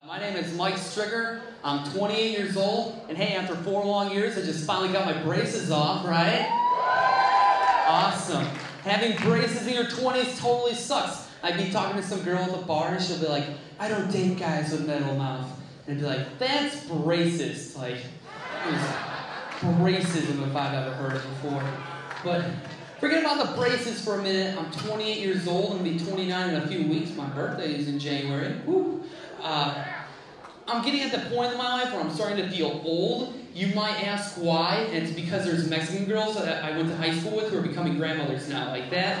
My name is Mike Stricker. I'm 28 years old, and hey, after 4 long years, I just finally got my braces off, right? Awesome. Having braces in your 20s totally sucks. I'd be talking to some girl at the bar, and she'll be like, I don't date guys with metal mouth. And I'd be like, that's braces. Like, it was bracism if I've ever heard it before. But forget about the braces for a minute. I'm 28 years old. I'm going to be 29 in a few weeks. My birthday is in January. Woo. I'm getting at the point in my life where I'm starting to feel old. You might ask why, and it's because there's Mexican girls that I went to high school with who are becoming grandmothers now, like that.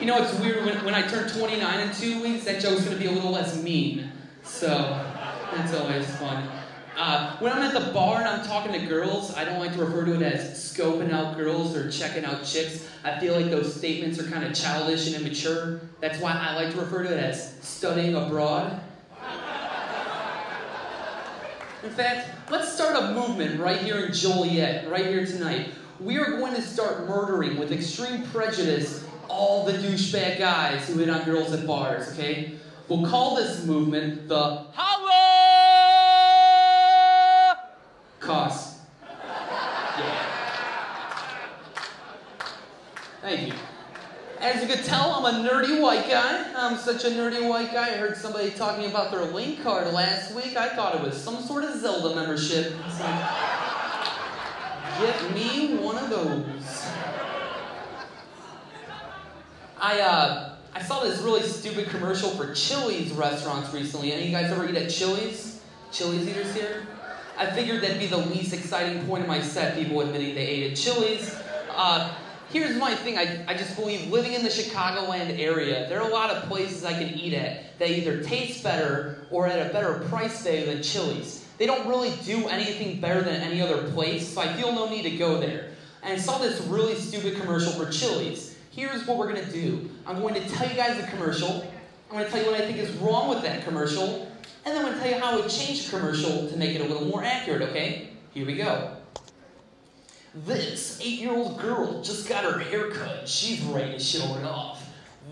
You know, it's weird, when I turn 29 in 2 weeks, that joke's going to be a little less mean. So, that's always fun. When I'm at the bar and I'm talking to girls, I don't like to refer to it as scoping out girls or checking out chicks. I feel like those statements are kind of childish and immature. That's why I like to refer to it as studying abroad. In fact, let's start a movement right here in Joliet, right here tonight. We are going to start murdering with extreme prejudice all the douchebag guys who hit on girls at bars, okay? We'll call this movement the Holocaust. Yeah. Thank you. As you can tell, I'm a nerdy white guy. I'm such a nerdy white guy. I heard somebody talking about their link card last week. I thought it was some sort of Zelda membership. It's like, get me one of those. I saw this really stupid commercial for Chili's restaurants recently. Any of you guys ever eat at Chili's? Chili's eaters here? I figured that'd be the least exciting point of my set, people admitting they ate at Chili's. Here's my thing. I just believe living in the Chicagoland area, there are a lot of places I can eat at that either taste better or at a better price value than Chili's. They don't really do anything better than any other place, so I feel no need to go there. And I saw this really stupid commercial for Chili's. Here's what we're going to do. I'm going to tell you guys the commercial. I'm going to tell you what I think is wrong with that commercial. And then I'm going to tell you how I would change the commercial to make it a little more accurate, okay? Here we go. This 8-year-old girl just got her hair cut. She's ready to show it off.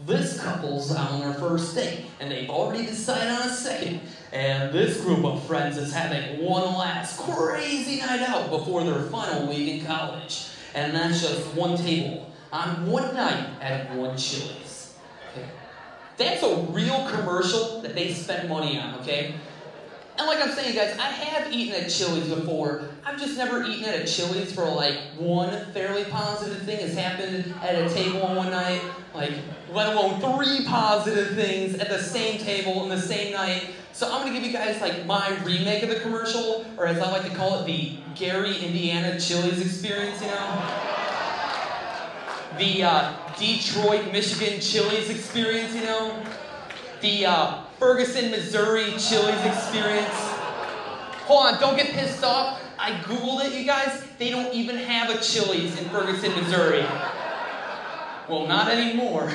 This couple's out on their first date, and they've already decided on a second. And this group of friends is having one last crazy night out before their final week in college. And that's just one table on one night at one Chili's. Okay. That's a real commercial that they spent money on, okay? And like I'm saying, guys, I have eaten at Chili's before. I've just never eaten at a Chili's for like one fairly positive thing has happened at a table on one night. Like, let alone 3 positive things at the same table on the same night. So I'm going to give you guys like my remake of the commercial, or as I like to call it, the Gary, Indiana Chili's experience, you know? The Detroit, Michigan Chili's experience, you know? The Ferguson, Missouri Chili's experience. Hold on, don't get pissed off. I Googled it, you guys. They don't even have a Chili's in Ferguson, Missouri. Well, not anymore.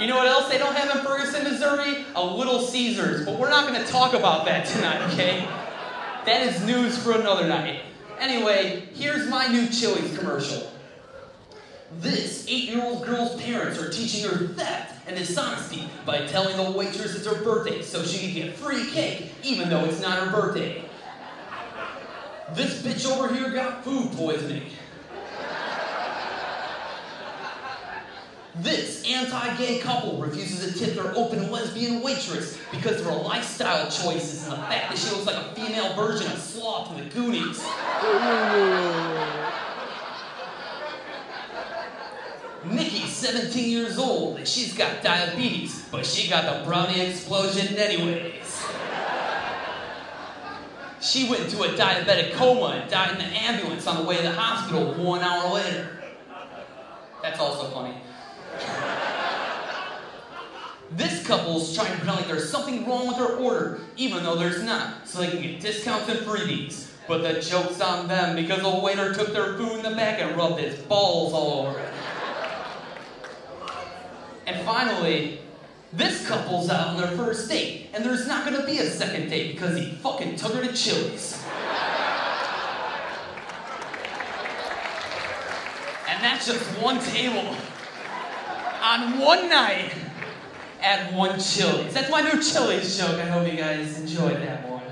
You know what else they don't have in Ferguson, Missouri? A Little Caesars. But we're not going to talk about that tonight, okay? That is news for another night. Anyway, here's my new Chili's commercial. This 8-year-old girl's parents are teaching her theft and dishonesty by telling the waitress it's her birthday so she can get free cake even though it's not her birthday. This bitch over here got food poisoning. This anti-gay couple refuses to tip their open lesbian waitress because of her lifestyle choices and the fact that she looks like a female version of Sloth from the Goonies. Nikki's 17 years old and she's got diabetes, but she got the brownie explosion anyways. She went into a diabetic coma and died in the ambulance on the way to the hospital 1 hour later. That's also funny. This couple's trying to pretend like there's something wrong with their order, even though there's not, so they can get discounts and freebies. But the joke's on them because the waiter took their food in the back and rubbed his balls all over it. And finally, this couple's out on their first date, and there's not going to be a second date because he fucking took her to Chili's. And And that's just one table on one night at one Chili's. That's my new Chili's joke. I hope you guys enjoyed that one.